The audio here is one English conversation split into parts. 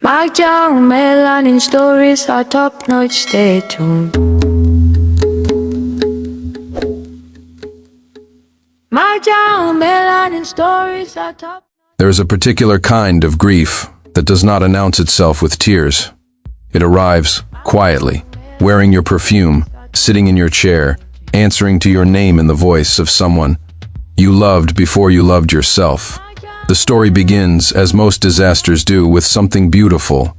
Makjang, Melanin stories are top notch, stay tuned. Makjang, Melanin stories are top. There is a particular kind of grief that does not announce itself with tears. It arrives quietly, wearing your perfume, sitting in your chair, answering to your name in the voice of someone you loved before you loved yourself. The story begins, as most disasters do, with something beautiful.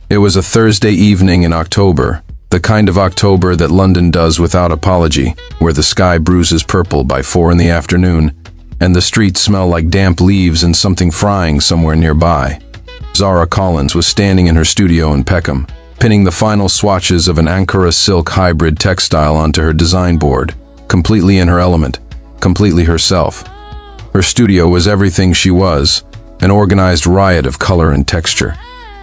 It was a Thursday evening in October, the kind of October that London does without apology, where the sky bruises purple by 4 in the afternoon, and the streets smell like damp leaves and something frying somewhere nearby. Zara Collins was standing in her studio in Peckham, pinning the final swatches of an Ankara silk hybrid textile onto her design board, completely in her element, completely herself. Her studio was everything she was, an organized riot of color and texture.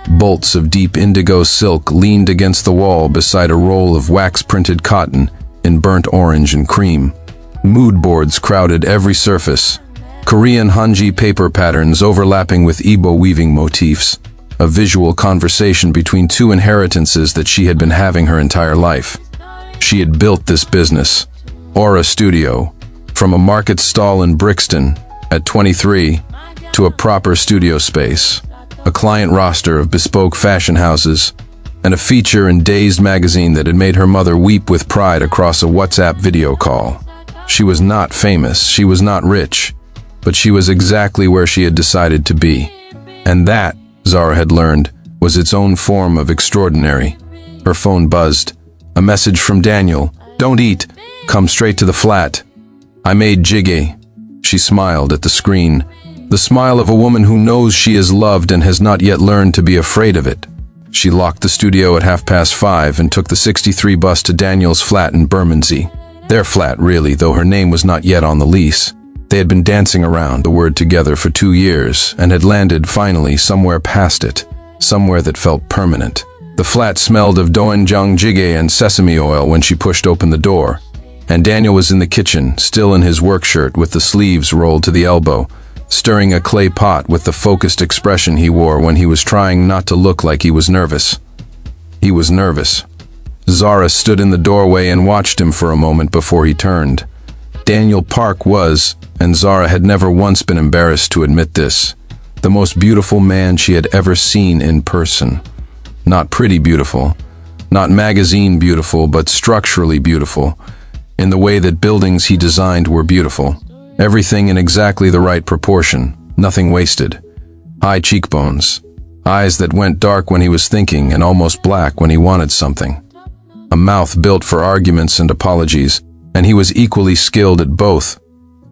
Bolts of deep indigo silk leaned against the wall beside a roll of wax-printed cotton in burnt orange and cream. Mood boards crowded every surface, Korean hanji paper patterns overlapping with Igbo weaving motifs, a visual conversation between two inheritances that she had been having her entire life. She had built this business, Aura Studio, from a market stall in Brixton at 23 to a proper studio space, a client roster of bespoke fashion houses, and a feature in Dazed magazine that had made her mother weep with pride across a WhatsApp video call. She was not famous, she was not rich, but she was exactly where she had decided to be. And that, Zara had learned, was its own form of extraordinary. Her phone buzzed. A message from Daniel. "Don't eat. Come straight to the flat." "I made jjigae." She smiled at the screen, the smile of a woman who knows she is loved and has not yet learned to be afraid of it. She locked the studio at 5:30 and took the 63 bus to Daniel's flat in Bermondsey. Their flat, really, though her name was not yet on the lease. They had been dancing around the word together for 2 years and had landed finally somewhere past it, somewhere that felt permanent. The flat smelled of doenjang jjigae and sesame oil when she pushed open the door, and Daniel was in the kitchen, still in his work shirt with the sleeves rolled to the elbow, stirring a clay pot with the focused expression he wore when he was trying not to look like he was nervous. He was nervous. Zara stood in the doorway and watched him for a moment before he turned. Daniel Park was, and Zara had never once been embarrassed to admit this, the most beautiful man she had ever seen in person. Not pretty beautiful, not magazine beautiful, but structurally beautiful, in the way that buildings he designed were beautiful. Everything in exactly the right proportion, nothing wasted. High cheekbones, eyes that went dark when he was thinking and almost black when he wanted something. A mouth built for arguments and apologies, and he was equally skilled at both.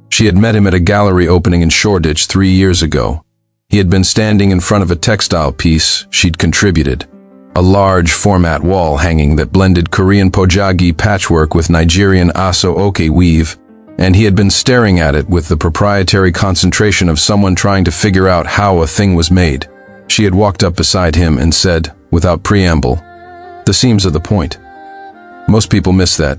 She had met him at a gallery opening in Shoreditch 3 years ago. He had been standing in front of a textile piece she'd contributed, a large format wall hanging that blended Korean pojagi patchwork with Nigerian aso-oke weave, and he had been staring at it with the proprietary concentration of someone trying to figure out how a thing was made. She had walked up beside him and said, without preamble, "The seams are the point." Most people miss that.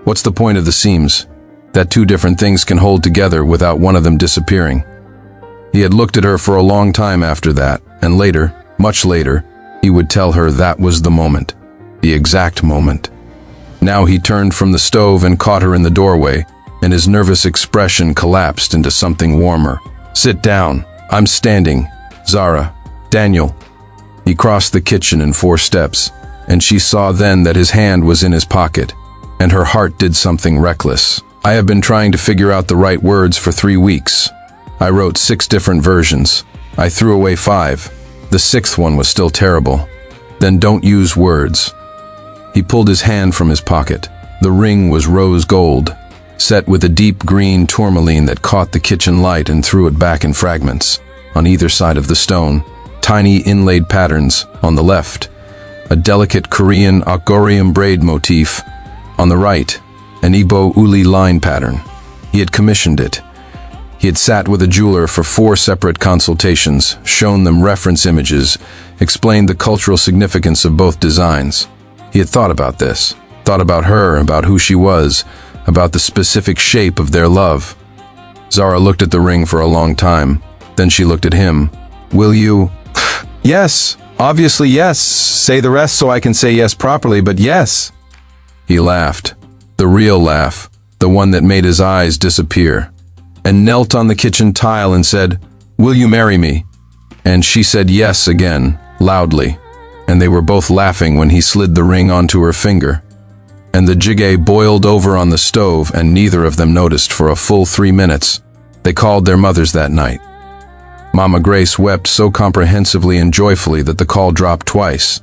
What's the point of the seams? That two different things can hold together without one of them disappearing. He had looked at her for a long time after that, and later, much later, he would tell her that was the moment, the exact moment. Now he turned from the stove and caught her in the doorway, and his nervous expression collapsed into something warmer. "Sit down. I'm standing. Zara. Daniel." He crossed the kitchen in 4 steps, and she saw then that his hand was in his pocket, and her heart did something reckless. "I have been trying to figure out the right words for 3 weeks. I wrote 6 different versions. I threw away 5. The 6th one was still terrible. Then don't use words." He pulled his hand from his pocket. The ring was rose gold, set with a deep green tourmaline that caught the kitchen light and threw it back in fragments. On either side of the stone, tiny inlaid patterns. On the left, a delicate Korean Afro-Korean braid motif. On the right, an Igbo uli line pattern. He had commissioned it. He had sat with a jeweler for 4 separate consultations, shown them reference images, explained the cultural significance of both designs. He had thought about this, thought about her, about who she was, about the specific shape of their love. Zara looked at the ring for a long time. Then she looked at him. "Will you?" "Yes," Obviously yes. Say the rest so I can say yes properly, but yes. He laughed, the real laugh, the one that made his eyes disappear, and knelt on the kitchen tile and said, "Will you marry me?" And she said yes again, loudly, and they were both laughing when he slid the ring onto her finger. And the jjigae boiled over on the stove, and neither of them noticed for a full 3 minutes. They called their mothers that night. Mama Grace wept so comprehensively and joyfully that the call dropped twice.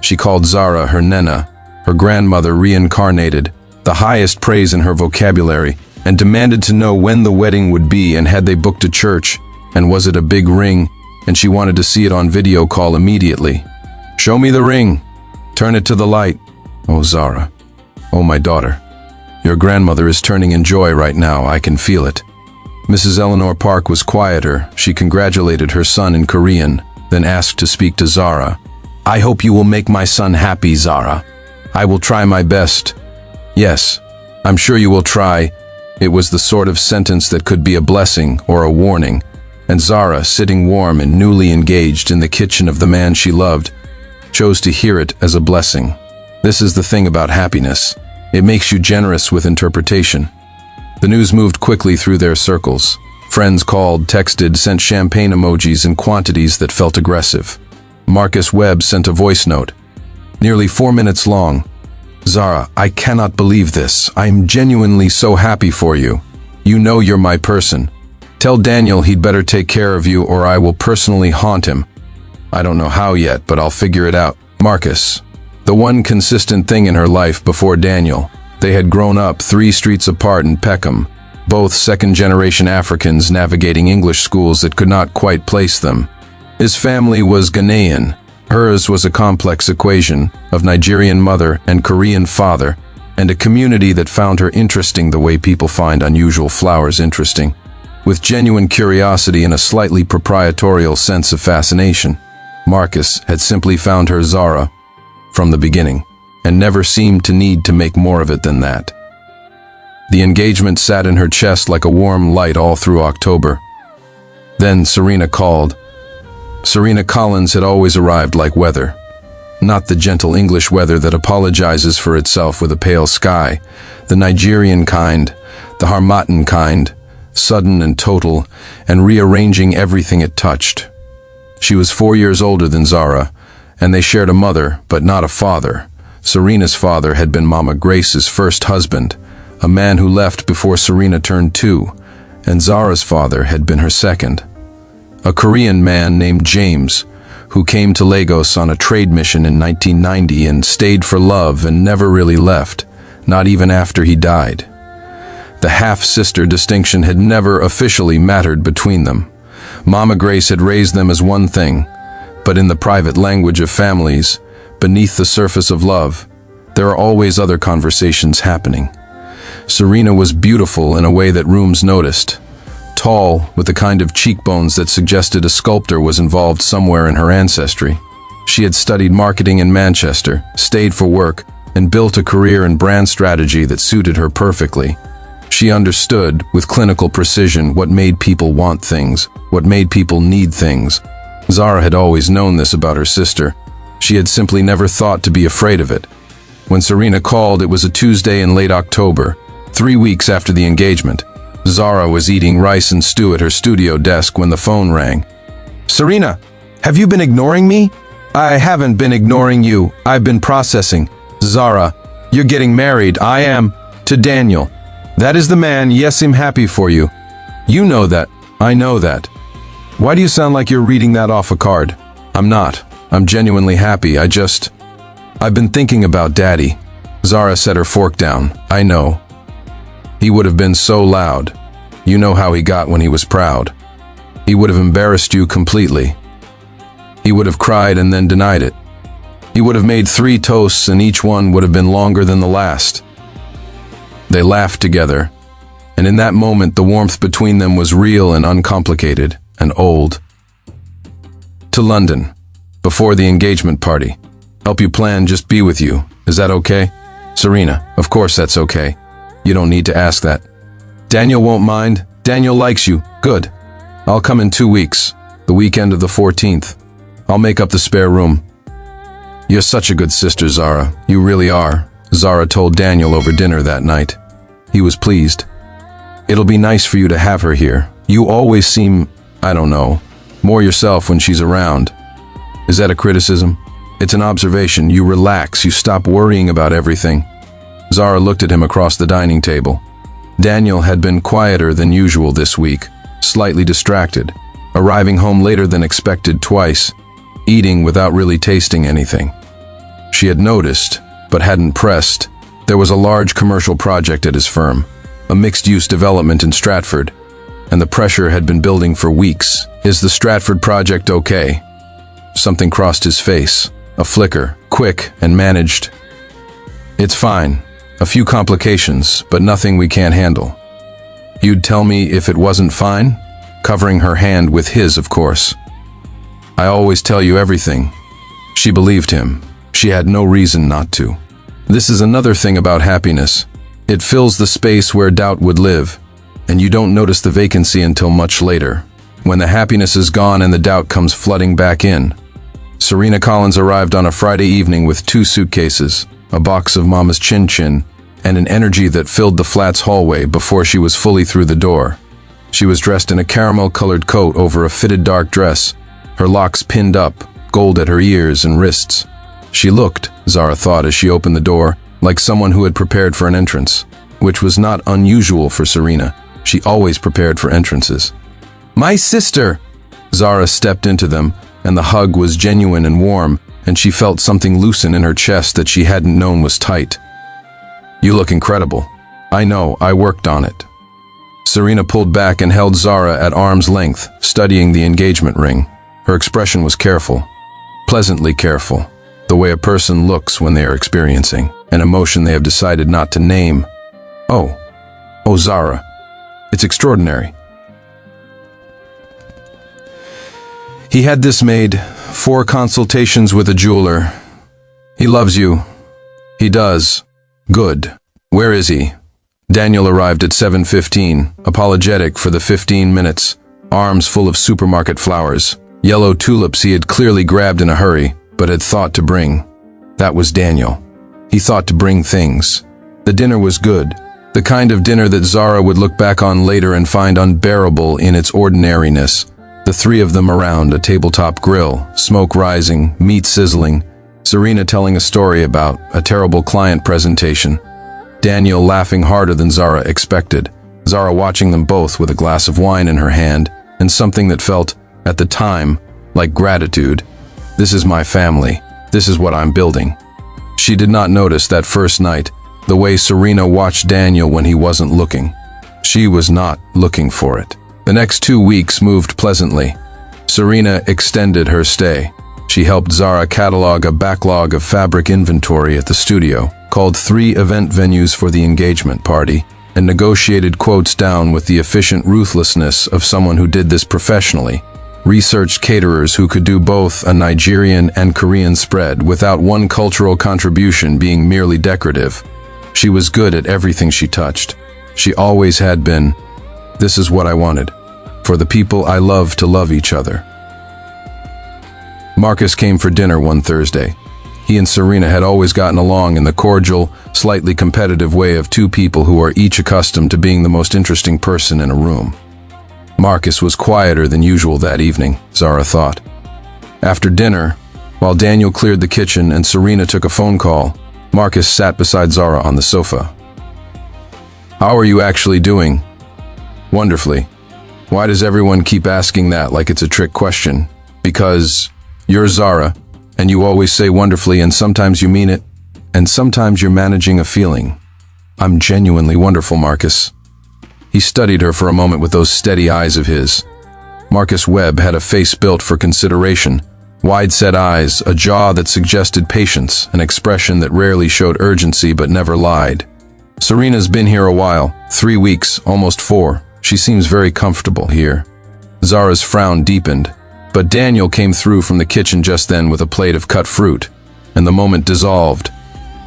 She called Zara her Nena, her grandmother reincarnated, the highest praise in her vocabulary, and demanded to know when the wedding would be and had they booked a church, and was it a big ring, and she wanted to see it on video call immediately. "Show me the ring. Turn it to the light. Oh, Zara. Oh, my daughter. Your grandmother is turning in joy right now, I can feel it." Mrs. Eleanor Park was quieter. She congratulated her son in Korean, then asked to speak to Zara. "I hope you will make my son happy, Zara. I will try my best." "Yes, I'm sure you will try." It was the sort of sentence that could be a blessing or a warning, and Zara, sitting warm and newly engaged in the kitchen of the man she loved, chose to hear it as a blessing. This is the thing about happiness. It makes you generous with interpretation. The news moved quickly through their circles. Friends called, texted, sent champagne emojis in quantities that felt aggressive. Marcus Webb sent a voice note, nearly 4 minutes long. "Zara, I cannot believe this. I'm genuinely so happy for you. You know you're my person. Tell Daniel he'd better take care of you or I will personally haunt him. I don't know how yet, but I'll figure it out." Marcus, the one consistent thing in her life before Daniel. They had grown up 3 streets apart in Peckham, both second-generation Africans navigating English schools that could not quite place them. His family was Ghanaian. Hers was a complex equation of Nigerian mother and Korean father, and a community that found her interesting the way people find unusual flowers interesting, with genuine curiosity and a slightly proprietorial sense of fascination. Marcus had simply found her Zara from the beginning, and never seemed to need to make more of it than that. The engagement sat in her chest like a warm light all through October. Then Serena called. Zara Collins had always arrived like weather. Not the gentle English weather that apologizes for itself with a pale sky, the Nigerian kind, the Harmattan kind, sudden and total, and rearranging everything it touched. She was 4 years older than Zara, and they shared a mother, but not a father. Serena's father had been Mama Grace's first husband, a man who left before Serena turned 2, and Zara's father had been her second. A Korean man named James, who came to Lagos on a trade mission in 1990 and stayed for love and never really left, not even after he died. The half-sister distinction had never officially mattered between them. Mama Grace had raised them as one thing, but in the private language of families, beneath the surface of love, there are always other conversations happening. Serena was beautiful in a way that rooms noticed. Tall, with the kind of cheekbones that suggested a sculptor was involved somewhere in her ancestry. She had studied marketing in Manchester, stayed for work, and built a career in brand strategy that suited her perfectly. She understood, with clinical precision, what made people want things, what made people need things. Zara had always known this about her sister. She had simply never thought to be afraid of it. When Serena called, it was a Tuesday in late October, 3 weeks after the engagement. Zara was eating rice and stew at her studio desk when the phone rang. "Serena, have you been ignoring me?" "I haven't been ignoring you. I've been processing." "Zara, you're getting married. I am. To Daniel. That is the man. Yes, I'm happy for you." "You know that. I know that. Why do you sound like you're reading that off a card?" "I'm not. I'm genuinely happy. I've been thinking about Daddy." Zara set her fork down. "I know. He would have been so loud. You know how he got when he was proud. He would have embarrassed you completely. He would have cried and then denied it. He would have made 3 toasts and each one would have been longer than the last." They laughed together, and in that moment the warmth between them was real and uncomplicated and old. "To London, before the engagement party. Help you plan, just be with you. Is that okay?" "Serena, of course that's okay. You don't need to ask that." "Daniel won't mind. Daniel likes you. Good. I'll come in 2 weeks, the weekend of the 14th. I'll make up the spare room." "You're such a good sister, Zara. You really are," Zara told Daniel over dinner that night. He was pleased. "It'll be nice for you to have her here. You always seem, I don't know, more yourself when she's around." "Is that a criticism?" "It's an observation. You relax. You stop worrying about everything." Zara looked at him across the dining table. Daniel had been quieter than usual this week, slightly distracted, arriving home later than expected twice, eating without really tasting anything. She had noticed, but hadn't pressed, there was a large commercial project at his firm, a mixed-use development in Stratford, and the pressure had been building for weeks. "Is the Stratford project okay?" Something crossed his face, a flicker, quick and managed. "It's fine. A few complications, but nothing we can't handle." "You'd tell me if it wasn't fine?" Covering her hand with his, of course. "I always tell you everything." She believed him. She had no reason not to. This is another thing about happiness. It fills the space where doubt would live, and you don't notice the vacancy until much later, when the happiness is gone and the doubt comes flooding back in. Zara Collins arrived on a Friday evening with 2 suitcases, a box of Mama's chin-chin, and an energy that filled the flat's hallway before she was fully through the door. She was dressed in a caramel-colored coat over a fitted dark dress, her locks pinned up, gold at her ears and wrists. She looked, Zara thought as she opened the door, like someone who had prepared for an entrance, which was not unusual for Serena. She always prepared for entrances. "My sister!" Zara stepped into them, and the hug was genuine and warm, and she felt something loosen in her chest that she hadn't known was tight. "You look incredible." "I know, I worked on it." Serena pulled back and held Zara at arm's length, studying the engagement ring. Her expression was careful, pleasantly careful, the way a person looks when they are experiencing an emotion they have decided not to name. Oh, Zara, it's extraordinary." "He had this made, 4 consultations with a jeweler. He loves you." "He does. Good. Where is he?" Daniel arrived at 7:15, apologetic for the 15 minutes, arms full of supermarket flowers, yellow tulips he had clearly grabbed in a hurry, but had thought to bring. That was Daniel. He thought to bring things. The dinner was good, the kind of dinner that Zara would look back on later and find unbearable in its ordinariness. The 3 of them around a tabletop grill, smoke rising, meat sizzling, Serena telling a story about a terrible client presentation, Daniel laughing harder than Zara expected, Zara watching them both with a glass of wine in her hand, and something that felt, at the time, like gratitude. This is my family. This is what I'm building. She did not notice that first night, the way Serena watched Daniel when he wasn't looking. She was not looking for it. The next 2 weeks moved pleasantly. Serena extended her stay. She helped Zara catalog a backlog of fabric inventory at the studio, called 3 event venues for the engagement party, and negotiated quotes down with the efficient ruthlessness of someone who did this professionally, researched caterers who could do both a Nigerian and Korean spread without one cultural contribution being merely decorative. She was good at everything she touched. She always had been. This is what I wanted, for the people I love to love each other. Marcus came for dinner one Thursday. He and Serena had always gotten along in the cordial, slightly competitive way of 2 people who are each accustomed to being the most interesting person in a room. Marcus was quieter than usual that evening, Zara thought. After dinner, while Daniel cleared the kitchen and Serena took a phone call, Marcus sat beside Zara on the sofa. "How are you actually doing?" "Wonderfully." "Why does everyone keep asking that like it's a trick question?" "Because you're Zara, and you always say wonderfully, and sometimes you mean it, and sometimes you're managing a feeling." "I'm genuinely wonderful, Marcus." He studied her for a moment with those steady eyes of his. Marcus Webb had a face built for consideration, wide-set eyes, a jaw that suggested patience, an expression that rarely showed urgency but never lied. "Serena's been here a while, 3 weeks, almost 4. She seems very comfortable here." Zara's frown deepened, but Daniel came through from the kitchen just then with a plate of cut fruit, and the moment dissolved.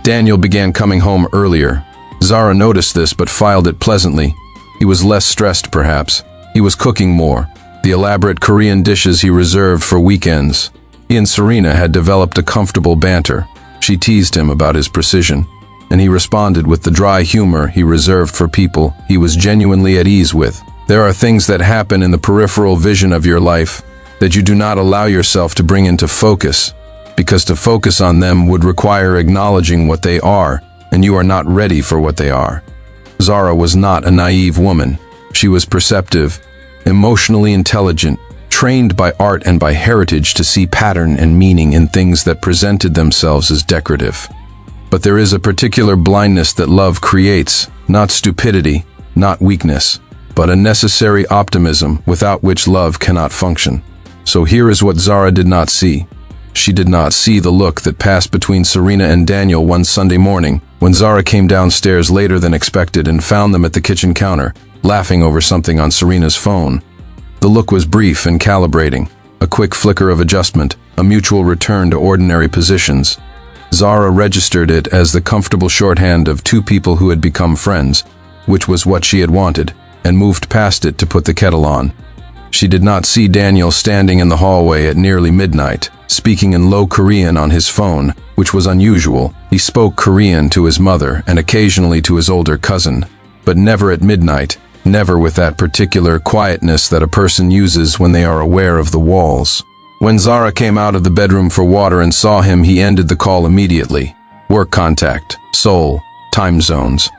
Daniel began coming home earlier. Zara noticed this but filed it pleasantly. He was less stressed, perhaps. He was cooking more, the elaborate Korean dishes he reserved for weekends. He and Serena had developed a comfortable banter. She teased him about his precision, and he responded with the dry humor he reserved for people he was genuinely at ease with. There are things that happen in the peripheral vision of your life that you do not allow yourself to bring into focus, because to focus on them would require acknowledging what they are, and you are not ready for what they are. Zara was not a naive woman. She was perceptive, emotionally intelligent, trained by art and by heritage to see pattern and meaning in things that presented themselves as decorative. But there is a particular blindness that love creates, not stupidity, not weakness, but a necessary optimism without which love cannot function. So here is what Zara did not see. She did not see the look that passed between Serena and Daniel one Sunday morning when Zara came downstairs later than expected and found them at the kitchen counter, laughing over something on Serena's phone. The look was brief and calibrating, a quick flicker of adjustment, a mutual return to ordinary positions. Zara registered it as the comfortable shorthand of two people who had become friends, which was what she had wanted, and moved past it to put the kettle on. She did not see Daniel standing in the hallway at nearly midnight, speaking in low Korean on his phone, which was unusual. He spoke Korean to his mother and occasionally to his older cousin, but never at midnight, never with that particular quietness that a person uses when they are aware of the walls. When Zara came out of the bedroom for water and saw him, he ended the call immediately. Work contact, Seoul, time zones.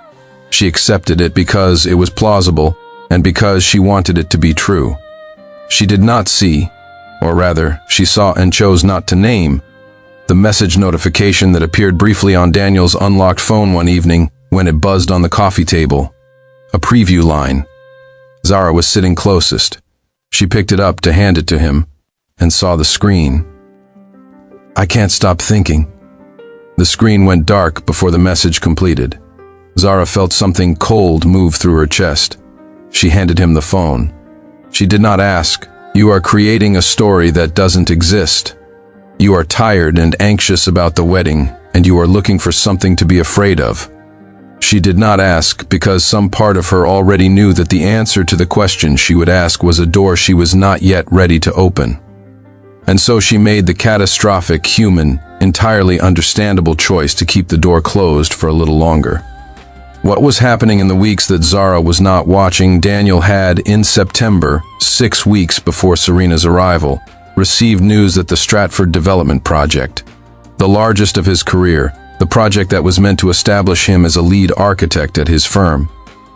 She accepted it because it was plausible and because she wanted it to be true. She did not see, or rather, she saw and chose not to name, the message notification that appeared briefly on Daniel's unlocked phone one evening when it buzzed on the coffee table. A preview line. Zara was sitting closest. She picked it up to hand it to him and saw the screen. "I can't stop thinking." The screen went dark before the message completed. Zara felt something cold move through her chest. She handed him the phone. She did not ask, "You are creating a story that doesn't exist. You are tired and anxious about the wedding, and you are looking for something to be afraid of." She did not ask because some part of her already knew that the answer to the question she would ask was a door she was not yet ready to open. And so she made the catastrophic, human, entirely understandable choice to keep the door closed for a little longer. What was happening in the weeks that Zara was not watching, Daniel had, in September, 6 weeks before Serena's arrival, received news that the Stratford Development Project, the largest of his career, the project that was meant to establish him as a lead architect at his firm,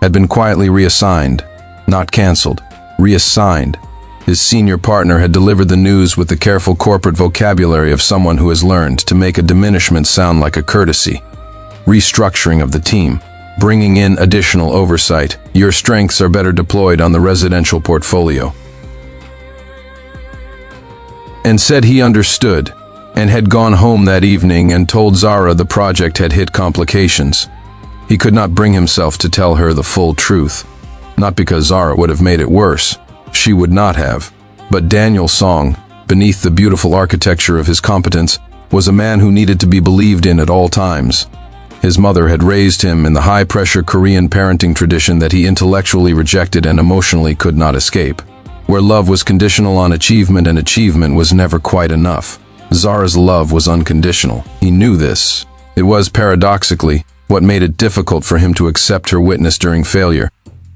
had been quietly reassigned, not cancelled, reassigned. His senior partner had delivered the news with the careful corporate vocabulary of someone who has learned to make a diminishment sound like a courtesy. Restructuring of the team. Bringing in additional oversight. Your strengths are better deployed on the residential portfolio. And said he understood, and had gone home that evening and told Zara the project had hit complications. He could not bring himself to tell her the full truth. Not because Zara would have made it worse. She would not have. But Daniel Song, beneath the beautiful architecture of his competence, was a man who needed to be believed in at all times. His mother had raised him in the high-pressure Korean parenting tradition that he intellectually rejected and emotionally could not escape, where love was conditional on achievement and achievement was never quite enough. Zara's love was unconditional. He knew this. It was, paradoxically, what made it difficult for him to accept her witness during failure.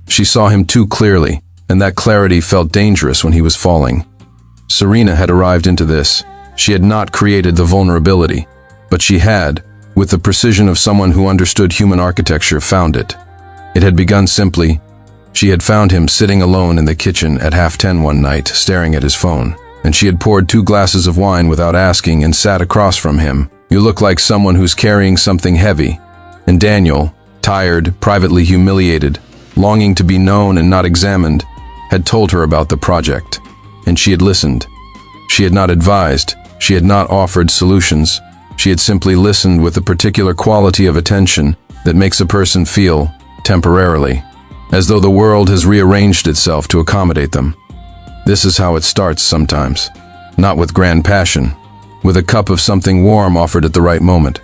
She saw him too clearly, and that clarity felt dangerous when he was falling. Serena had arrived into this. She had not created the vulnerability, but she had, with the precision of someone who understood human architecture, found it. It had begun simply. She had found him sitting alone in the kitchen at 10:30 one night, staring at his phone, and she had poured 2 glasses of wine without asking and sat across from him. "You look like someone who's carrying something heavy." And Daniel, tired, privately humiliated, longing to be known and not examined, had told her about the project, and she had listened. She had not advised, she had not offered solutions. She had simply listened with a particular quality of attention that makes a person feel, temporarily, as though the world has rearranged itself to accommodate them. This is how it starts sometimes, not with grand passion, with a cup of something warm offered at the right moment.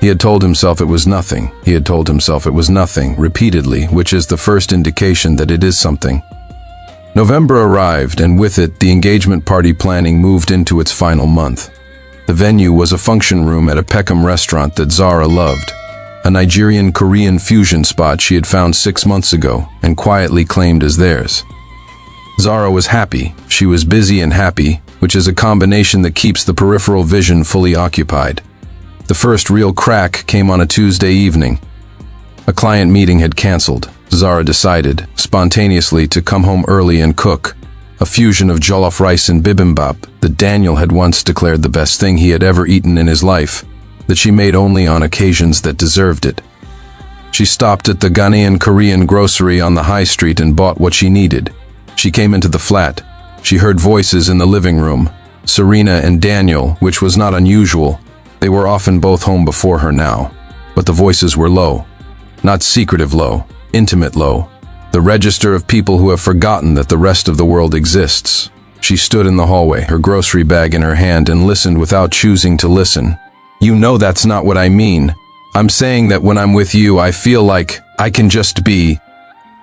He had told himself it was nothing. He had told himself it was nothing, repeatedly, which is the first indication that it is something. November arrived, and with it, the engagement party planning moved into its final month. The venue was a function room at a Peckham restaurant that Zara loved, a Nigerian-Korean fusion spot she had found 6 months ago and quietly claimed as theirs. Zara was happy. She was busy and happy, which is a combination that keeps the peripheral vision fully occupied. The first real crack came on a Tuesday evening. A client meeting had canceled. Zara decided, spontaneously, to come home early and cook a fusion of jollof rice and bibimbap that Daniel had once declared the best thing he had ever eaten in his life, that she made only on occasions that deserved it. She stopped at the Ghanaian Korean grocery on the high street and bought what she needed. She came into the flat. She heard voices in the living room, Serena and Daniel, which was not unusual. They were often both home before her now. But the voices were low. Not secretive low, intimate low. The register of people who have forgotten that the rest of the world exists. She stood in the hallway, her grocery bag in her hand, and listened without choosing to listen. You know that's not what I mean. I'm saying that when I'm with you, I feel like I can just be.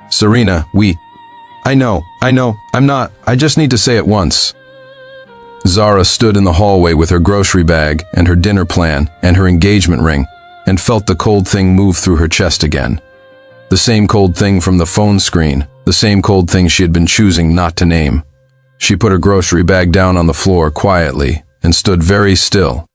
Serena, I know, I'm not. I just need to say it once. Zara stood in the hallway with her grocery bag and her dinner plan and her engagement ring and felt the cold thing move through her chest again. The same cold thing from the phone screen, the same cold thing she had been choosing not to name. She put her grocery bag down on the floor quietly and stood very still.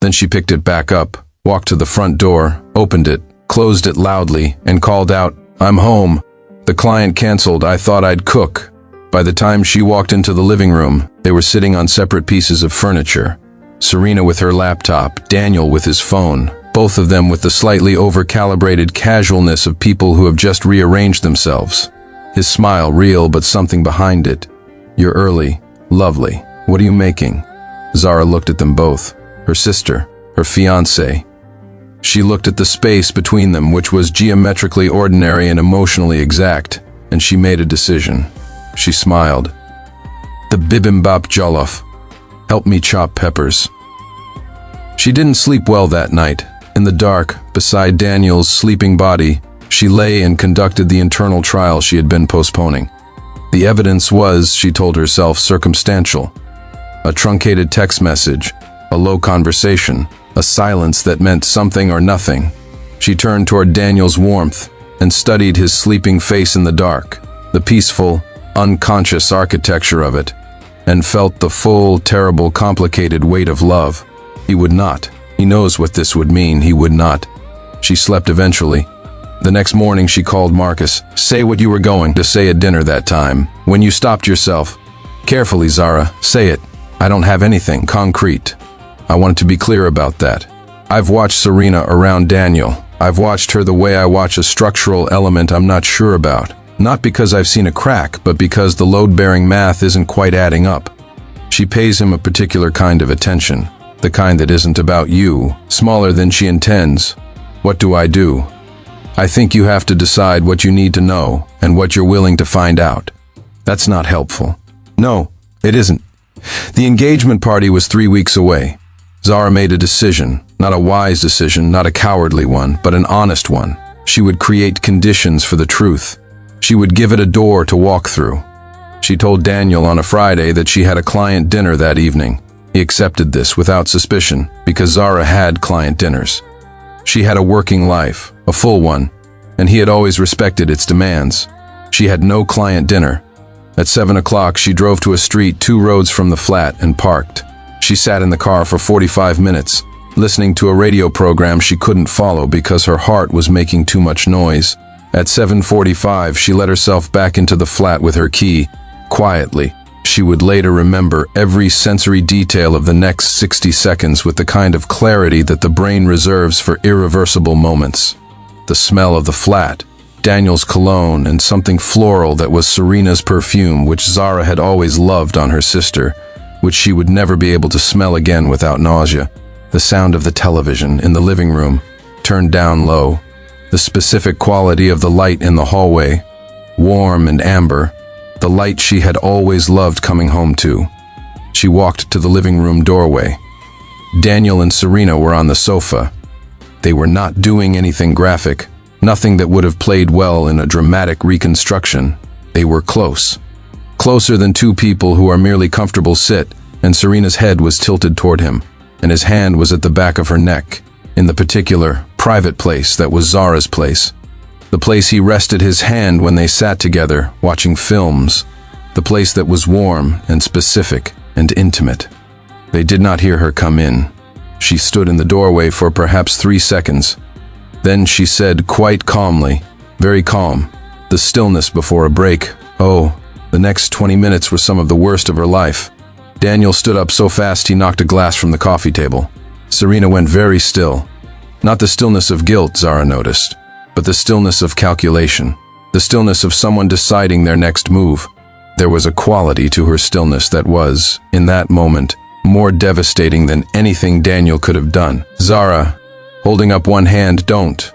Then she picked it back up, walked to the front door, opened it, closed it loudly, and called out, "I'm home." The client canceled. I thought I'd cook. By the time she walked into the living room, they were sitting on separate pieces of furniture. Serena with her laptop, Daniel with his phone, both of them with the slightly over-calibrated casualness of people who have just rearranged themselves. His smile real, but something behind it. "You're early. Lovely. What are you making?" Zara looked at them both. Her sister, her fiancé. She looked at the space between them, which was geometrically ordinary and emotionally exact, and she made a decision. She smiled. "The bibimbap jollof. Help me chop peppers." She didn't sleep well that night. In the dark, beside Daniel's sleeping body, she lay and conducted the internal trial she had been postponing. The evidence was, she told herself, circumstantial. A truncated text message, a low conversation, a silence that meant something or nothing. She turned toward Daniel's warmth and studied his sleeping face in the dark, the peaceful, unconscious architecture of it, and felt the full, terrible, complicated weight of love. He would not. He knows what this would mean. He would not. She slept eventually. The next morning she called Marcus. "Say what you were going to say at dinner that time, when you stopped yourself." "Carefully, Zara. Say it. I don't have anything concrete. I wanted to be clear about that. I've watched Serena around Daniel. I've watched her the way I watch a structural element I'm not sure about. Not because I've seen a crack, but because the load-bearing math isn't quite adding up. She pays him a particular kind of attention, the kind that isn't about you, smaller than she intends. What do? I think you have to decide what you need to know and what you're willing to find out. That's not helpful." "No, it isn't." The engagement party was 3 weeks away. Zara made a decision, not a wise decision, not a cowardly one, but an honest one. She would create conditions for the truth. She would give it a door to walk through. She told Daniel on a Friday that she had a client dinner that evening. He accepted this without suspicion, because Zara had client dinners. She had a working life, a full one, and he had always respected its demands. She had no client dinner. At 7 o'clock, she drove to a street 2 roads from the flat and parked. She sat in the car for 45 minutes, listening to a radio program she couldn't follow because her heart was making too much noise. At 7:45, she let herself back into the flat with her key, quietly. She would later remember every sensory detail of the next 60 seconds with the kind of clarity that the brain reserves for irreversible moments. The smell of the flat, Daniel's cologne, and something floral that was Serena's perfume, which Zara had always loved on her sister, which she would never be able to smell again without nausea. The sound of the television in the living room, turned down low. The specific quality of the light in the hallway, warm and amber, the light she had always loved coming home to. She walked to the living room doorway. Daniel and Serena were on the sofa. They were not doing anything graphic, nothing that would have played well in a dramatic reconstruction. They were close closer than two people who are merely comfortable sit, and Serena's head was tilted toward him, and his hand was at the back of her neck, in the particular, private place that was Zara's place. The place he rested his hand when they sat together, watching films. The place that was warm and specific and intimate. They did not hear her come in. She stood in the doorway for perhaps 3 seconds. Then she said quite calmly, very calm, the stillness before a break. Oh, the next 20 minutes were some of the worst of her life. Daniel stood up so fast he knocked a glass from the coffee table. Serena went very still. Not the stillness of guilt, Zara noticed, but the stillness of calculation, the stillness of someone deciding their next move. There was a quality to her stillness that was, in that moment, more devastating than anything Daniel could have done. Zara, holding up one hand, don't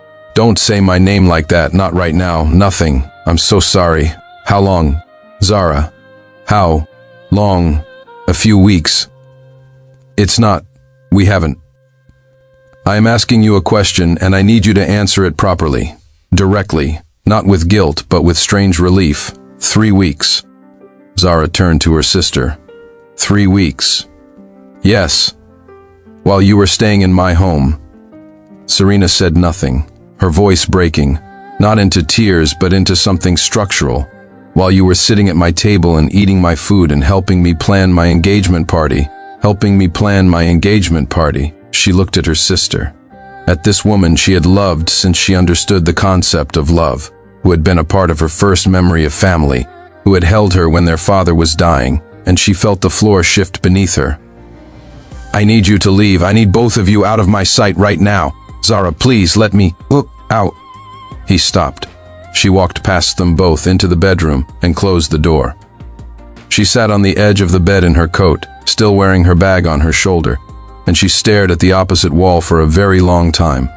say my name like that, not right now, nothing. I'm so sorry. How long? Zara, how long? A few weeks. It's not, we haven't. I am asking you a question and I need you to answer it properly, directly, not with guilt but with strange relief. 3 weeks. Zara turned to her sister. 3 weeks. Yes. While you were staying in my home. Serena said nothing, her voice breaking, not into tears but into something structural. While you were sitting at my table and eating my food and helping me plan my engagement party, she looked at her sister. At this woman she had loved since she understood the concept of love, who had been a part of her first memory of family, who had held her when their father was dying, and she felt the floor shift beneath her. I need you to leave. I need both of you out of my sight right now. Zara, please let me out. He stopped. She walked past them both into the bedroom and closed the door. She sat on the edge of the bed in her coat, still wearing her bag on her shoulder, and she stared at the opposite wall for a very long time.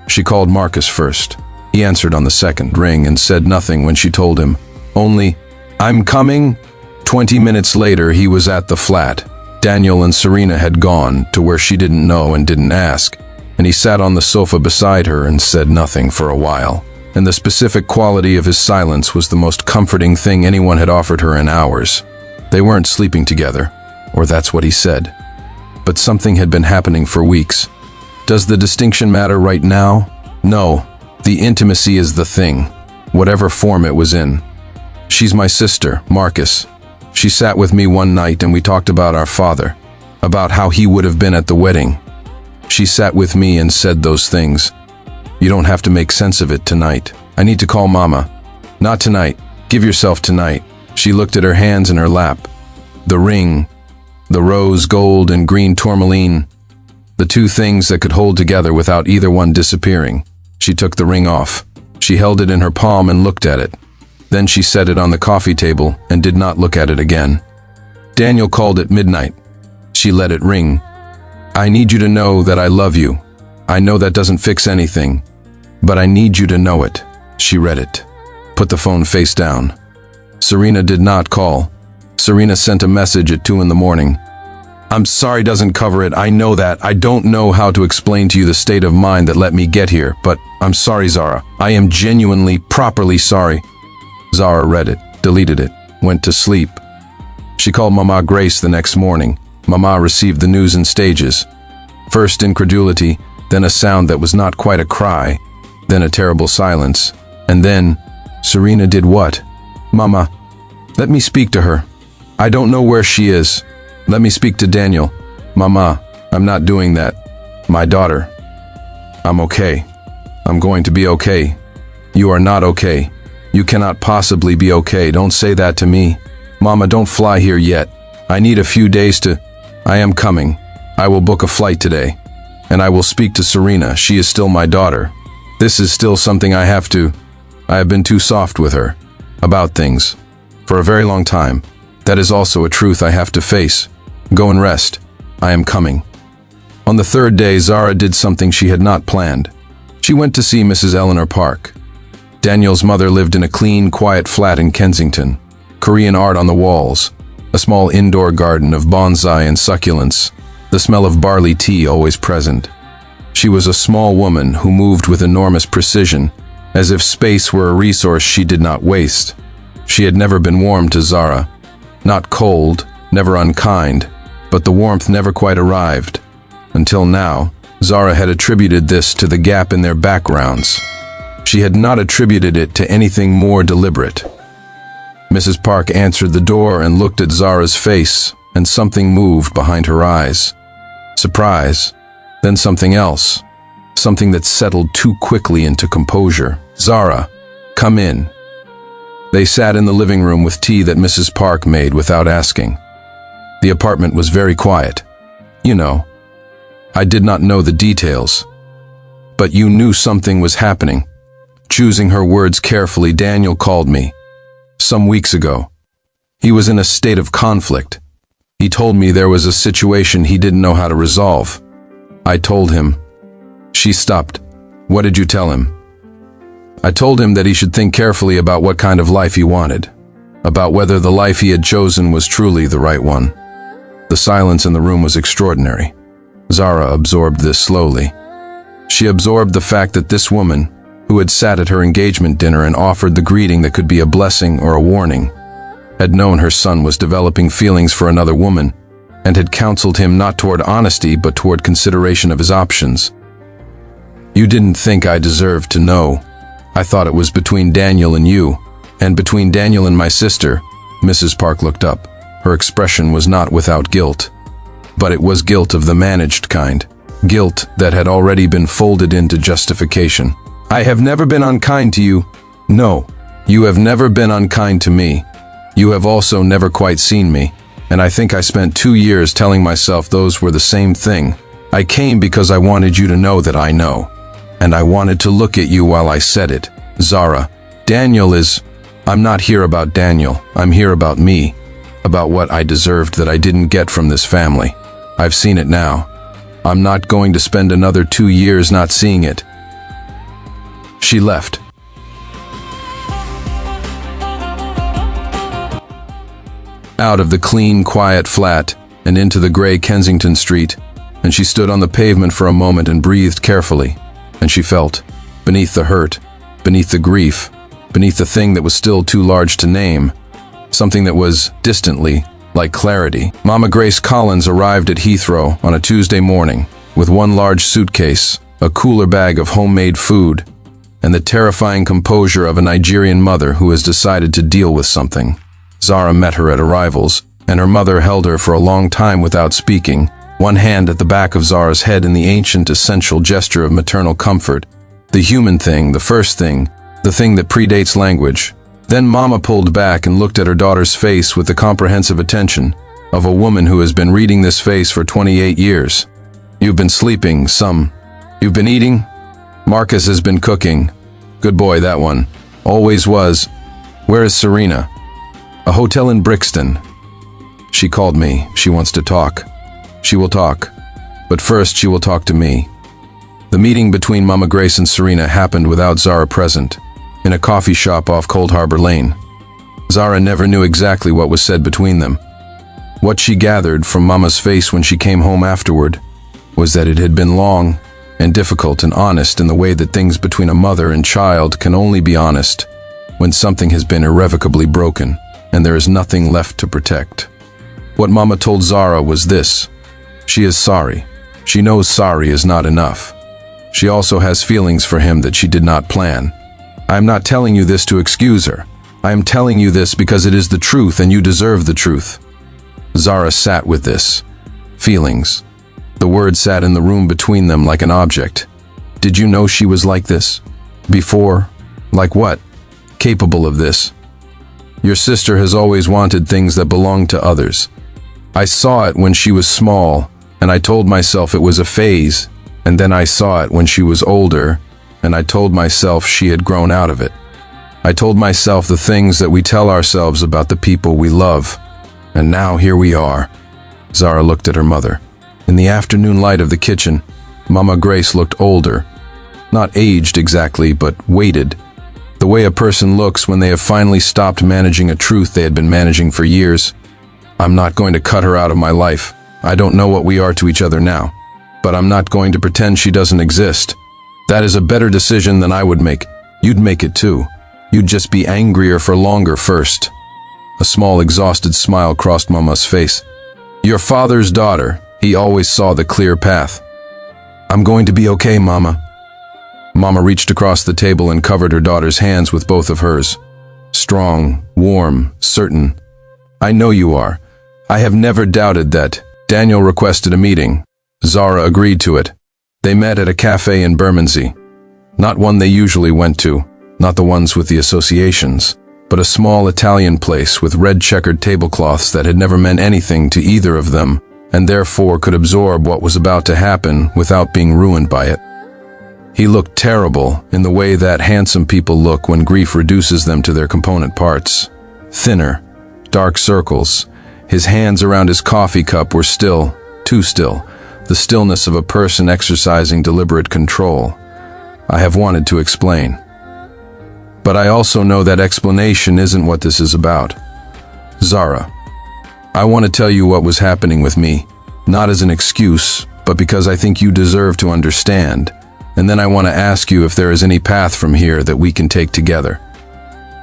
She called Marcus first. He answered on the second ring and said nothing when she told him, only, I'm coming. 20 minutes later, he was at the flat. Daniel and Serena had gone to where she didn't know and didn't ask, and he sat on the sofa beside her and said nothing for a while. And the specific quality of his silence was the most comforting thing anyone had offered her in hours. They weren't sleeping together, or that's what he said. But something had been happening for weeks. Does the distinction matter right now? No, the intimacy is the thing, whatever form it was in. She's my sister, Marcus. She sat with me one night and we talked about our father, about how he would have been at the wedding. She sat with me and said those things. You don't have to make sense of it tonight. I need to call Mama. Not tonight. Give yourself tonight. She looked at her hands in her lap. The ring, the rose gold and green tourmaline, the two things that could hold together without either one disappearing. She took the ring off. She held it in her palm and looked at it. Then she set it on the coffee table and did not look at it again. Daniel called at midnight. She let it ring. I need you to know that I love you. I know that doesn't fix anything, but I need you to know it. She read it. Put the phone face down. Serena did not call. Serena sent a message at 2 in the morning. I'm sorry doesn't cover it. I know that. I don't know how to explain to you the state of mind that let me get here, but I'm sorry, Zara. I am genuinely, properly sorry. Zara read it, deleted it, went to sleep. She called Mama Grace the next morning. Mama received the news in stages. First incredulity, then a sound that was not quite a cry, then a terrible silence, and then, Serena did what? Mama, let me speak to her. I don't know where she is. Let me speak to Daniel. Mama, I'm not doing that. My daughter. I'm okay. I'm going to be okay. You are not okay. You cannot possibly be okay. Don't say that to me. Mama, don't fly here yet. I need a few days to... I am coming. I will book a flight today. And I will speak to Serena. She is still my daughter. This is still something I have been too soft with her. About things. For a very long time. That is also a truth I have to face. Go and rest. I am coming. On the third day, Zara did something she had not planned. She went to see Mrs. Eleanor Park. Daniel's mother lived in a clean, quiet flat in Kensington. Korean art on the walls. A small indoor garden of bonsai and succulents. The smell of barley tea always present. She was a small woman who moved with enormous precision, as if space were a resource she did not waste. She had never been warm to Zara. Not cold, never unkind, but the warmth never quite arrived. Until now, Zara had attributed this to the gap in their backgrounds. She had not attributed it to anything more deliberate. Mrs. Park answered the door and looked at Zara's face, and something moved behind her eyes. Surprise, then something else. Something that settled too quickly into composure. "Zara, come in." They sat in the living room with tea that Mrs. Park made without asking. The apartment was very quiet. You know, I did not know the details. But you knew something was happening. Choosing her words carefully, Daniel called me. Some weeks ago. He was in a state of conflict. He told me there was a situation he didn't know how to resolve. I told him. She stopped. "What did you tell him?" I told him that he should think carefully about what kind of life he wanted, about whether the life he had chosen was truly the right one. The silence in the room was extraordinary. Zara absorbed this slowly. She absorbed the fact that this woman, who had sat at her engagement dinner and offered the greeting that could be a blessing or a warning, had known her son was developing feelings for another woman, and had counseled him not toward honesty but toward consideration of his options. "You didn't think I deserved to know. I thought it was between Daniel and you, and between Daniel and my sister." Mrs. Park looked up. Her expression was not without guilt. But it was guilt of the managed kind. Guilt that had already been folded into justification. "I have never been unkind to you. No, you have never been unkind to me. You have also never quite seen me, and I think I spent 2 years telling myself those were the same thing. I came because I wanted you to know that I know. And I wanted to look at you while I said it. Zara, Daniel is... I'm not here about Daniel. I'm here about me. About what I deserved that I didn't get from this family. I've seen it now. I'm not going to spend another 2 years not seeing it." She left. Out of the clean, quiet flat and into the gray Kensington Street, and she stood on the pavement for a moment and breathed carefully. And she felt, beneath the hurt, beneath the grief, beneath the thing that was still too large to name, something that was, distantly, like clarity. Mama Grace Collins arrived at Heathrow on a Tuesday morning with one large suitcase, a cooler bag of homemade food, and the terrifying composure of a Nigerian mother who has decided to deal with something. Zara met her at arrivals, and her mother held her for a long time without speaking, one hand at the back of Zara's head in the ancient essential gesture of maternal comfort. The human thing, the first thing, the thing that predates language. Then Mama pulled back and looked at her daughter's face with the comprehensive attention of a woman who has been reading this face for 28 years. "You've been sleeping, some. You've been eating? Marcus has been cooking. Good boy, that one. Always was. Where is Serena?" "A hotel in Brixton." "She called me. She wants to talk." "She will talk. But first she will talk to me." The meeting between Mama Grace and Serena happened without Zara present, in a coffee shop off Cold Harbor Lane. Zara never knew exactly what was said between them. What she gathered from Mama's face when she came home afterward was that it had been long and difficult and honest in the way that things between a mother and child can only be honest when something has been irrevocably broken and there is nothing left to protect. What Mama told Zara was this: she is sorry. She knows sorry is not enough. She also has feelings for him that she did not plan. I am not telling you this to excuse her. I am telling you this because it is the truth and you deserve the truth. Zara sat with this. Feelings. The word sat in the room between them like an object. Did you know she was like this? Before? Like what? Capable of this. Your sister has always wanted things that belonged to others. I saw it when she was small, and I told myself it was a phase, and then I saw it when she was older, and I told myself she had grown out of it. I told myself the things that we tell ourselves about the people we love. And now here we are. Zara looked at her mother. In the afternoon light of the kitchen, Mama Grace looked older. Not aged exactly, but weighted. The way a person looks when they have finally stopped managing a truth they had been managing for years. I'm not going to cut her out of my life. I don't know what we are to each other now. But I'm not going to pretend she doesn't exist. That is a better decision than I would make. You'd make it too. You'd just be angrier for longer first. A small, exhausted smile crossed Mama's face. Your father's daughter, he always saw the clear path. I'm going to be okay, Mama. Mama reached across the table and covered her daughter's hands with both of hers. Strong, warm, certain. I know you are. I have never doubted that. Daniel requested a meeting. Zara agreed to it. They met at a cafe in Bermondsey. Not one they usually went to, not the ones with the associations, but a small Italian place with red checkered tablecloths that had never meant anything to either of them, and therefore could absorb what was about to happen without being ruined by it. He looked terrible in the way that handsome people look when grief reduces them to their component parts. Thinner, dark circles. His hands around his coffee cup were still, too still, the stillness of a person exercising deliberate control. I have wanted to explain. But I also know that explanation isn't what this is about. Zara, I want to tell you what was happening with me, not as an excuse, but because I think you deserve to understand, and then I want to ask you if there is any path from here that we can take together.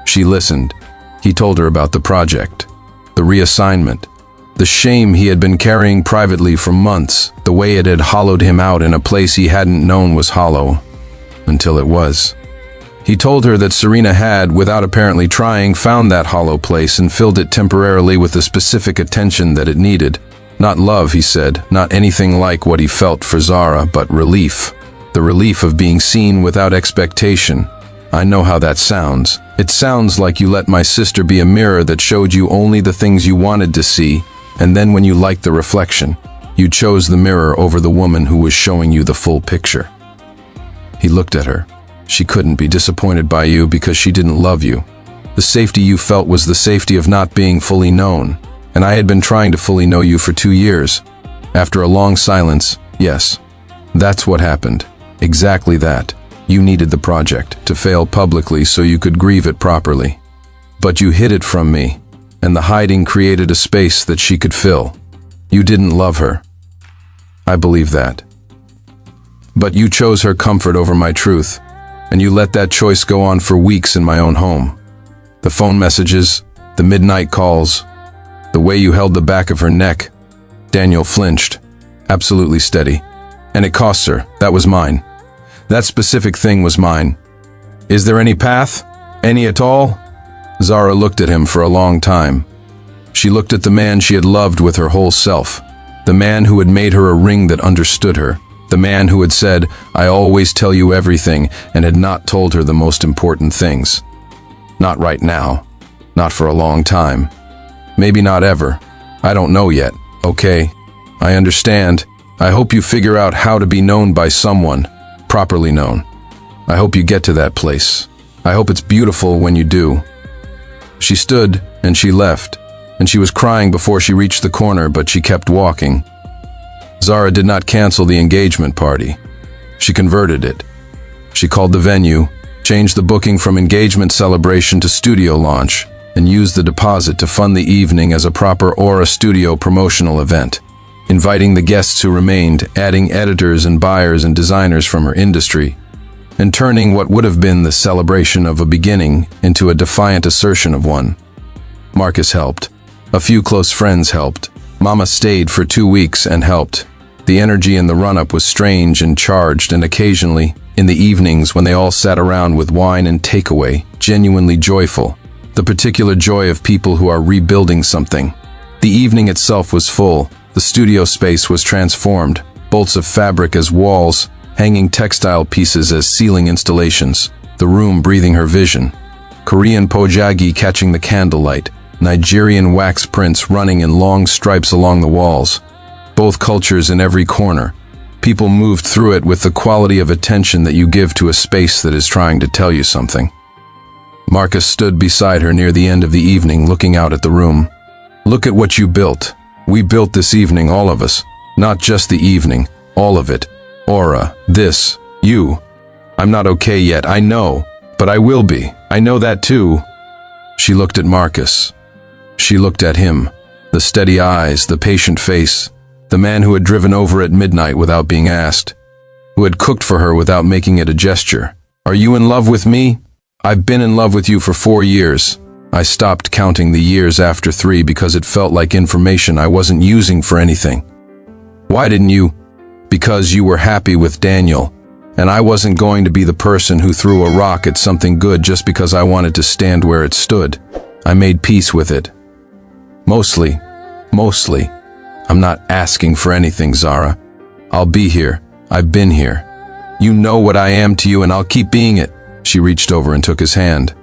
She listened. He told her about the project, the reassignment, the shame he had been carrying privately for months, the way it had hollowed him out in a place he hadn't known was hollow, until it was. He told her that Serena had, without apparently trying, found that hollow place and filled it temporarily with the specific attention that it needed. Not love, he said, not anything like what he felt for Zara, but relief. The relief of being seen without expectation. I know how that sounds. It sounds like you let my sister be a mirror that showed you only the things you wanted to see, and then when you liked the reflection, you chose the mirror over the woman who was showing you the full picture. He looked at her. She couldn't be disappointed by you because she didn't love you. The safety you felt was the safety of not being fully known, and I had been trying to fully know you for 2 years. After a long silence, yes, that's what happened. Exactly that. You needed the project to fail publicly so you could grieve it properly. But you hid it from me, and the hiding created a space that she could fill. You didn't love her. I believe that. But you chose her comfort over my truth, and you let that choice go on for weeks in my own home. The phone messages, the midnight calls, the way you held the back of her neck. Daniel flinched, absolutely steady. And it cost her. That was mine. That specific thing was mine. Is there any path? Any at all? Zara looked at him for a long time. She looked at the man she had loved with her whole self, the man who had made her a ring that understood her, the man who had said, I always tell you everything, and had not told her the most important things. Not right now. Not for a long time. Maybe not ever. I don't know yet. Okay. I understand. I hope you figure out how to be known by someone, properly known. I hope you get to that place. I hope it's beautiful when you do. She stood, and she left, and she was crying before she reached the corner, but she kept walking. Zara did not cancel the engagement party. She converted it. She called the venue, changed the booking from engagement celebration to studio launch, and used the deposit to fund the evening as a proper Aura Studio promotional event, inviting the guests who remained, adding editors and buyers and designers from her industry, and turning what would have been the celebration of a beginning into a defiant assertion of one. Marcus helped. A few close friends helped. Mama stayed for 2 weeks and helped. The energy in the run-up was strange and charged, and occasionally, in the evenings when they all sat around with wine and takeaway, genuinely joyful. The particular joy of people who are rebuilding something. The evening itself was full. The studio space was transformed. Bolts of fabric as walls, hanging textile pieces as ceiling installations. The room breathing her vision. Korean pojagi catching the candlelight. Nigerian wax prints running in long stripes along the walls. Both cultures in every corner. People moved through it with the quality of attention that you give to a space that is trying to tell you something. Marcus stood beside her near the end of the evening, looking out at the room. Look at what you built. We built this evening, all of us. Not just the evening, all of it. Aura, this, you. I'm not okay yet, I know, but I will be. I know that too. She looked at Marcus. She looked at him, the steady eyes, the patient face, the man who had driven over at midnight without being asked, who had cooked for her without making it a gesture. Are you in love with me? I've been in love with you for 4 years. I stopped counting the years after 3 because it felt like information I wasn't using for anything. Why didn't you? Because you were happy with Daniel, and I wasn't going to be the person who threw a rock at something good just because I wanted to stand where it stood. I made peace with it. Mostly. I'm not asking for anything, Zara. I'll be here. I've been here. You know what I am to you, and I'll keep being it. She reached over and took his hand.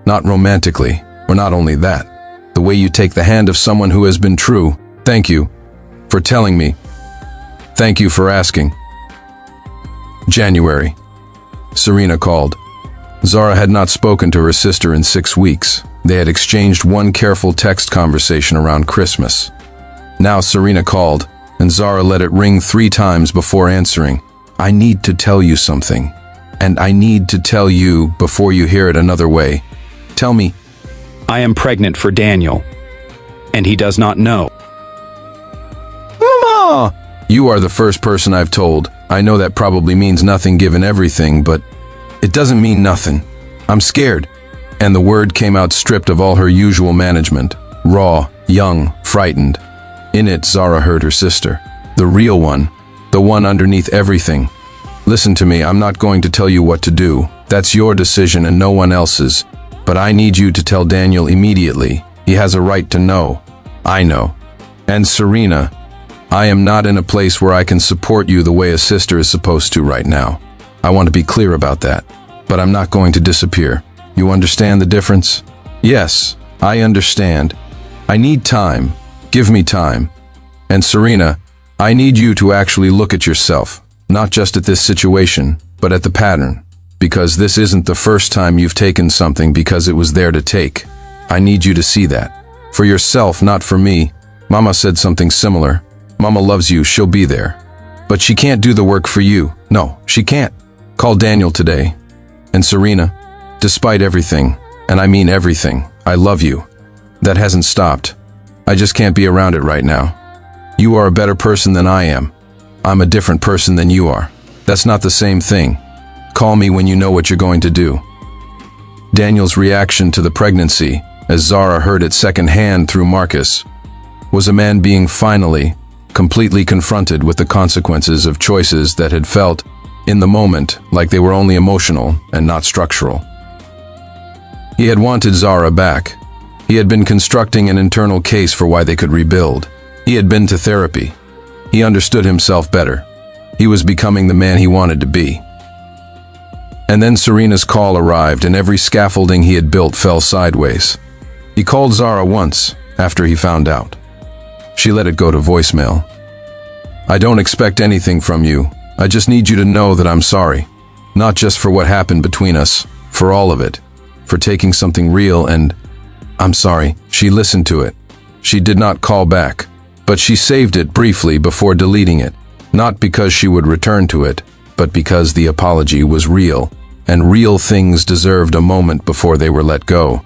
Not romantically, or not only that. The way you take the hand of someone who has been true. Thank you for telling me. Thank you for asking. January. Serena called. Zara had not spoken to her sister in 6 weeks. They had exchanged one careful text conversation around Christmas. Now Serena called, and Zara let it ring 3 times before answering. I need to tell you something, and I need to tell you before you hear it another way. Tell me. I am pregnant for Daniel, and he does not know. Mama! You are the first person I've told. I know that probably means nothing given everything, but it doesn't mean nothing. I'm scared. And the word came out stripped of all her usual management. Raw, young, frightened. In it, Zara heard her sister. The real one. The one underneath everything. Listen to me, I'm not going to tell you what to do. That's your decision and no one else's. But I need you to tell Daniel immediately. He has a right to know. I know. And Serena, I am not in a place where I can support you the way a sister is supposed to right now. I want to be clear about that. But I'm not going to disappear. You understand the difference? Yes, I understand. I need time. Give me time. And Serena, I need you to actually look at yourself, not just at this situation, but at the pattern. Because this isn't the first time you've taken something because it was there to take. I need you to see that. For yourself, not for me. Mama said something similar. Mama loves you, she'll be there. But she can't do the work for you. No, she can't. Call Daniel today. And Serena, despite everything, and I mean everything, I love you. That hasn't stopped. I just can't be around it right now. You are a better person than I am. I'm a different person than you are. That's not the same thing. Call me when you know what you're going to do. Daniel's reaction to the pregnancy, as Zara heard it secondhand through Marcus, was a man being finally, completely confronted with the consequences of choices that had felt, in the moment, like they were only emotional and not structural. He had wanted Zara back. He had been constructing an internal case for why they could rebuild. He had been to therapy. He understood himself better. He was becoming the man he wanted to be. And then Serena's call arrived and every scaffolding he had built fell sideways. He called Zara once, after he found out. She let it go to voicemail. I don't expect anything from you. I just need you to know that I'm sorry. Not just for what happened between us, for all of it. For taking something real and... I'm sorry. She listened to it. She did not call back. But she saved it briefly before deleting it. Not because she would return to it, but because the apology was real, and real things deserved a moment before they were let go.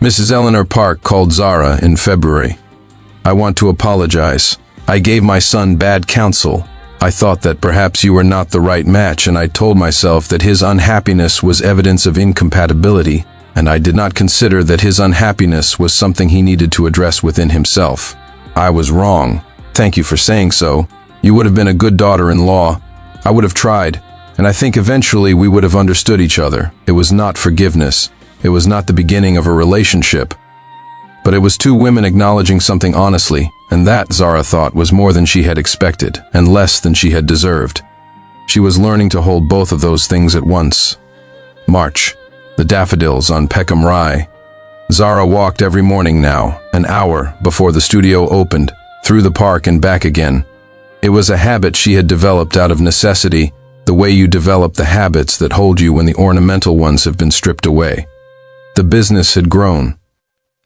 Mrs. Eleanor Park called Zara in February. I want to apologize. I gave my son bad counsel. I thought that perhaps you were not the right match, and I told myself that his unhappiness was evidence of incompatibility, and I did not consider that his unhappiness was something he needed to address within himself. I was wrong. Thank you for saying so. You would have been a good daughter-in-law. I would have tried, and I think eventually we would have understood each other. It was not forgiveness. It was not the beginning of a relationship. But it was 2 women acknowledging something honestly, and that, Zara thought, was more than she had expected, and less than she had deserved. She was learning to hold both of those things at once. March. The daffodils on Peckham Rye. Zara walked every morning now, an hour before the studio opened, through the park and back again. It was a habit she had developed out of necessity, the way you develop the habits that hold you when the ornamental ones have been stripped away. The business had grown.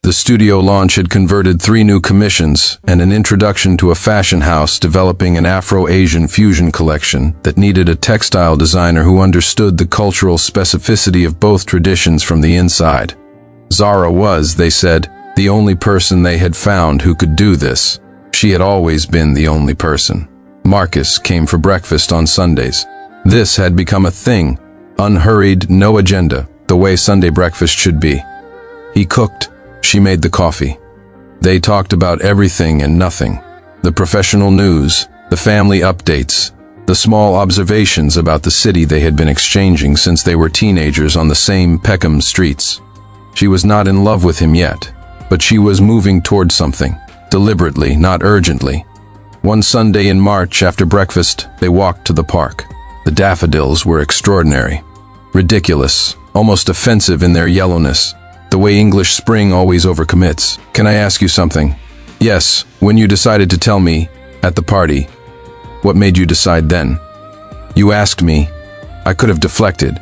The studio launch had converted 3 new commissions and an introduction to a fashion house developing an Afro-Asian fusion collection that needed a textile designer who understood the cultural specificity of both traditions from the inside. Zara was, they said, the only person they had found who could do this. She had always been the only person. Marcus came for breakfast on Sundays. This had become a thing, Unhurried, no agenda, the way Sunday breakfast should be. He cooked, she made the coffee. They talked about everything and nothing. The professional news, the family updates, the small observations about the city they had been exchanging since they were teenagers on the same Peckham streets. She was not in love with him yet, but she was moving toward something, deliberately, not urgently. One Sunday in March after breakfast, they walked to the park. The daffodils were extraordinary. Ridiculous, almost offensive in their yellowness, the way English spring always overcommits. Can I ask you something? Yes, when you decided to tell me, at the party. What made you decide then? You asked me. I could have deflected.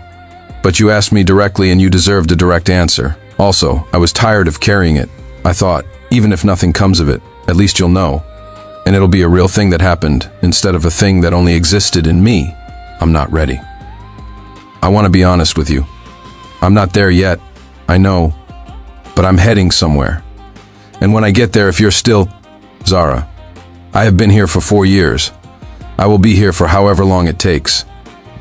But you asked me directly and you deserved a direct answer. Also, I was tired of carrying it. I thought, even if nothing comes of it, at least you'll know. And it'll be a real thing that happened, instead of a thing that only existed in me. I'm not ready. I want to be honest with you. I'm not there yet, I know, but I'm heading somewhere. And when I get there, if you're still... Zara, I have been here for 4 years. I will be here for however long it takes.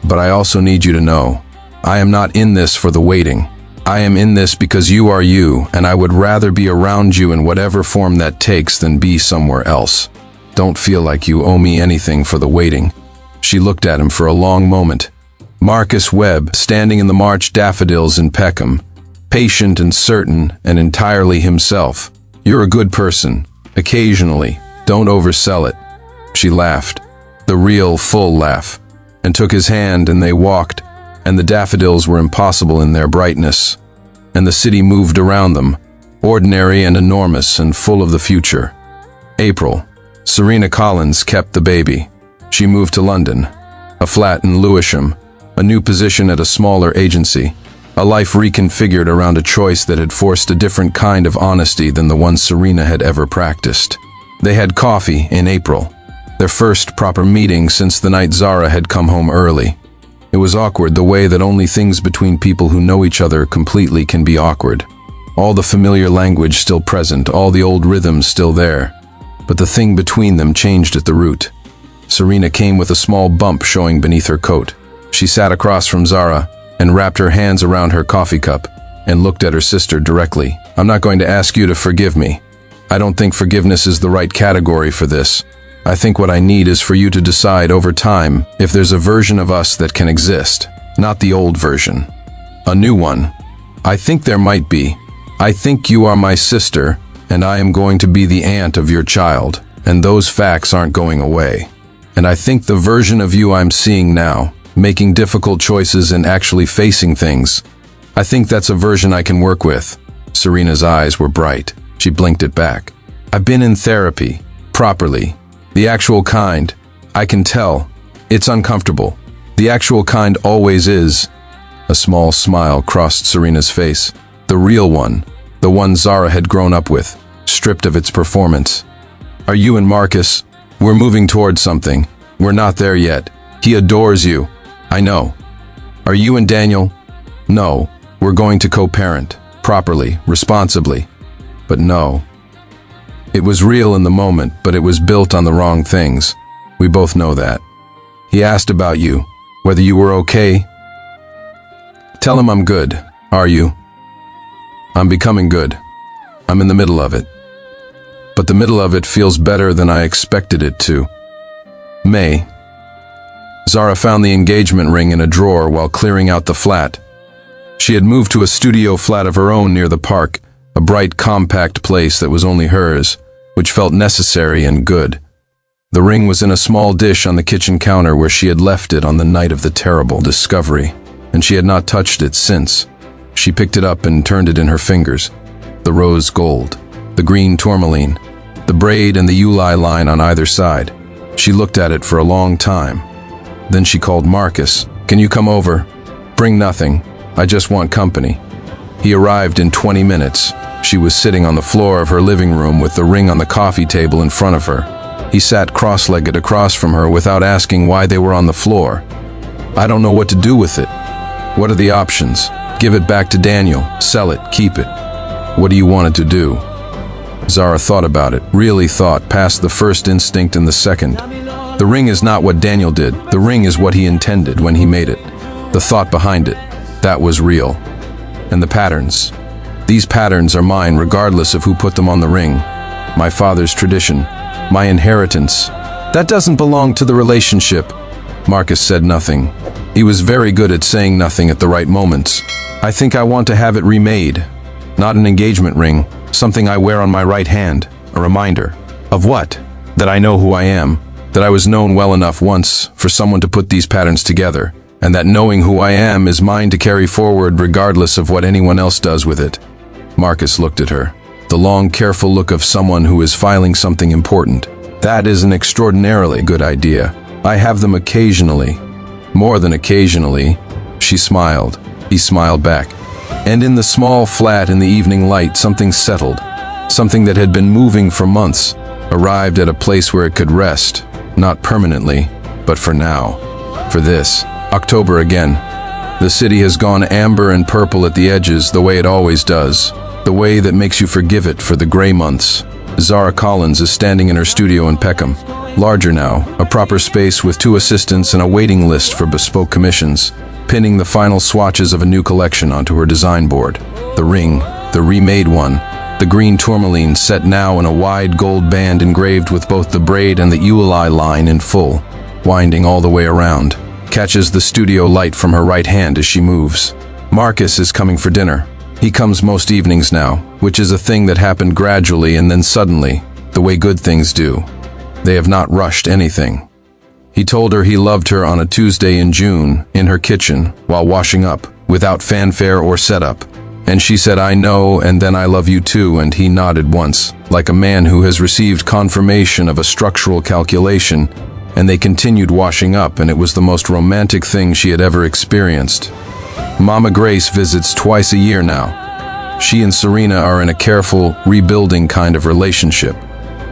But I also need you to know, I am not in this for the waiting. I am in this because you are you, and I would rather be around you in whatever form that takes than be somewhere else. Don't feel like you owe me anything for the waiting. She looked at him for a long moment. Marcus Webb, standing in the March daffodils in Peckham, patient and certain and entirely himself. You're a good person, occasionally, don't oversell it. She laughed, the real, full laugh, and took his hand and they walked, and the daffodils were impossible in their brightness, and the city moved around them, ordinary and enormous and full of the future. April. Zara Collins kept the baby. She moved to London, a flat in Lewisham, a new position at a smaller agency, a life reconfigured around a choice that had forced a different kind of honesty than the one Serena had ever practiced. They had coffee in April, their first proper meeting since the night Zara had come home early. It was awkward the way that only things between people who know each other completely can be awkward. All the familiar language still present, all the old rhythms still there. But the thing between them changed at the root. Serena came with a small bump showing beneath her coat. She sat across from Zara and wrapped her hands around her coffee cup and looked at her sister directly. I'm not going to ask you to forgive me. I don't think forgiveness is the right category for this. I think what I need is for you to decide over time if there's a version of us that can exist, not the old version. A new one. I think there might be. I think you are my sister, and I am going to be the aunt of your child, and those facts aren't going away. And I think the version of you I'm seeing now, making difficult choices and actually facing things, I think that's a version I can work with. Serena's eyes were bright. She blinked it back. I've been in therapy, properly. The actual kind. I can tell. It's uncomfortable. The actual kind always is. A small smile crossed Serena's face. The real one. The one Zara had grown up with, stripped of its performance. Are you and Marcus? We're moving towards something. We're not there yet. He adores you. I know. Are you and Daniel? No. We're going to co-parent. Properly, responsibly. But no. It was real in the moment, but it was built on the wrong things. We both know that. He asked about you, whether you were okay. Tell him I'm good. Are you? I'm becoming good. I'm in the middle of it. But the middle of it feels better than I expected it to. May. Zara found the engagement ring in a drawer while clearing out the flat. She had moved to a studio flat of her own near the park, a bright, compact place that was only hers, which felt necessary and good. The ring was in a small dish on the kitchen counter where she had left it on the night of the terrible discovery, and she had not touched it since. She picked it up and turned it in her fingers. The rose gold, the green tourmaline, the braid and the Uli line on either side. She looked at it for a long time. Then she called Marcus. Can you come over? Bring nothing. I just want company. He arrived in 20 minutes. She was sitting on the floor of her living room with the ring on the coffee table in front of her. He sat cross-legged across from her without asking why they were on the floor. I don't know what to do with it. What are the options? Give it back to Daniel. Sell it. Keep it. What do you want it to do? Zara thought about it, really thought, past the first instinct and the second. The ring is not what Daniel did. The ring is what he intended when he made it. The The thought behind it, that was real. And the patterns. These patterns are mine regardless of who put them on the ring. My father's tradition, my inheritance. That doesn't belong to the relationship. Marcus said nothing. He was very good at saying nothing at the right moments. I think I want to have it remade. Not an engagement ring, something I wear on my right hand. A reminder. Of what? That I know who I am. That I was known well enough once for someone to put these patterns together. And that knowing who I am is mine to carry forward regardless of what anyone else does with it. Marcus looked at her. The long, careful look of someone who is filing something important. That is an extraordinarily good idea. I have them occasionally. More than occasionally. She smiled. He smiled back. And in the small flat in the evening light, something settled. Something that had been moving for months, arrived at a place where it could rest. Not permanently, but for now. For this. October again. The city has gone amber and purple at the edges the way it always does. The way that makes you forgive it for the gray months. Zara Collins is standing in her studio in Peckham. Larger now, a proper space with 2 assistants and a waiting list for bespoke commissions, pinning the final swatches of a new collection onto her design board. The ring, the remade one, the green tourmaline set now in a wide gold band engraved with both the braid and the Uli line in full, winding all the way around, catches the studio light from her right hand as she moves. Marcus is coming for dinner. He comes most evenings now, which is a thing that happened gradually and then suddenly, the way good things do. They have not rushed anything. He told her he loved her on a Tuesday in June, in her kitchen, while washing up, without fanfare or setup. And she said, I know, and then I love you too, and he nodded once, like a man who has received confirmation of a structural calculation, and they continued washing up, and it was the most romantic thing she had ever experienced. Mama Grace visits twice a year now. She and Serena are in a careful, rebuilding kind of relationship.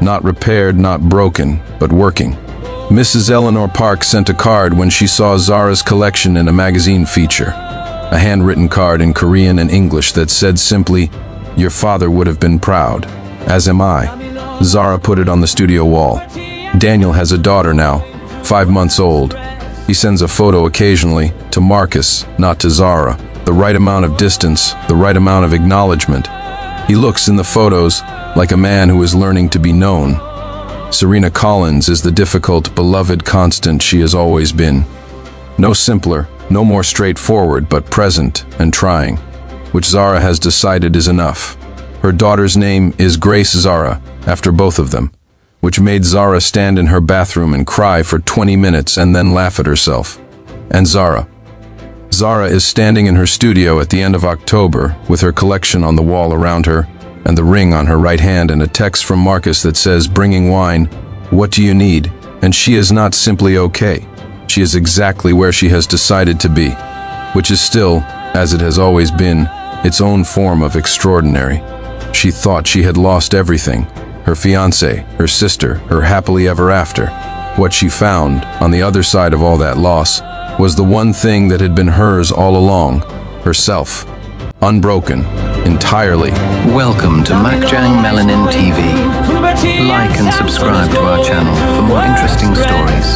Not repaired, not broken, but working. Mrs. Eleanor Park sent a card when she saw Zara's collection in a magazine feature. A handwritten card in Korean and English that said simply, "Your father would have been proud, as am I." Zara put it on the studio wall. Daniel has a daughter now, 5 months old. He sends a photo occasionally, to Marcus, not to Zara. The right amount of distance, the right amount of acknowledgement. He looks in the photos like a man who is learning to be known. Zara Collins is the difficult, beloved constant she has always been. No simpler, no more straightforward, but present and trying, which Zara has decided is enough. Her daughter's name is Grace Zara, after both of them, which made Zara stand in her bathroom and cry for 20 minutes and then laugh at herself. And Zara is standing in her studio at the end of October with her collection on the wall around her and the ring on her right hand and a text from Marcus that says, "Bringing wine, what do you need?" And she is not simply okay. She is exactly where she has decided to be, which is still, as it has always been, its own form of extraordinary. She thought she had lost everything. Her fiancé, her sister, her happily ever after. What she found, on the other side of all that loss, was the one thing that had been hers all along, herself. Unbroken, entirely. Welcome to Makjang Melanin TV. Like and subscribe to our channel for more interesting stories.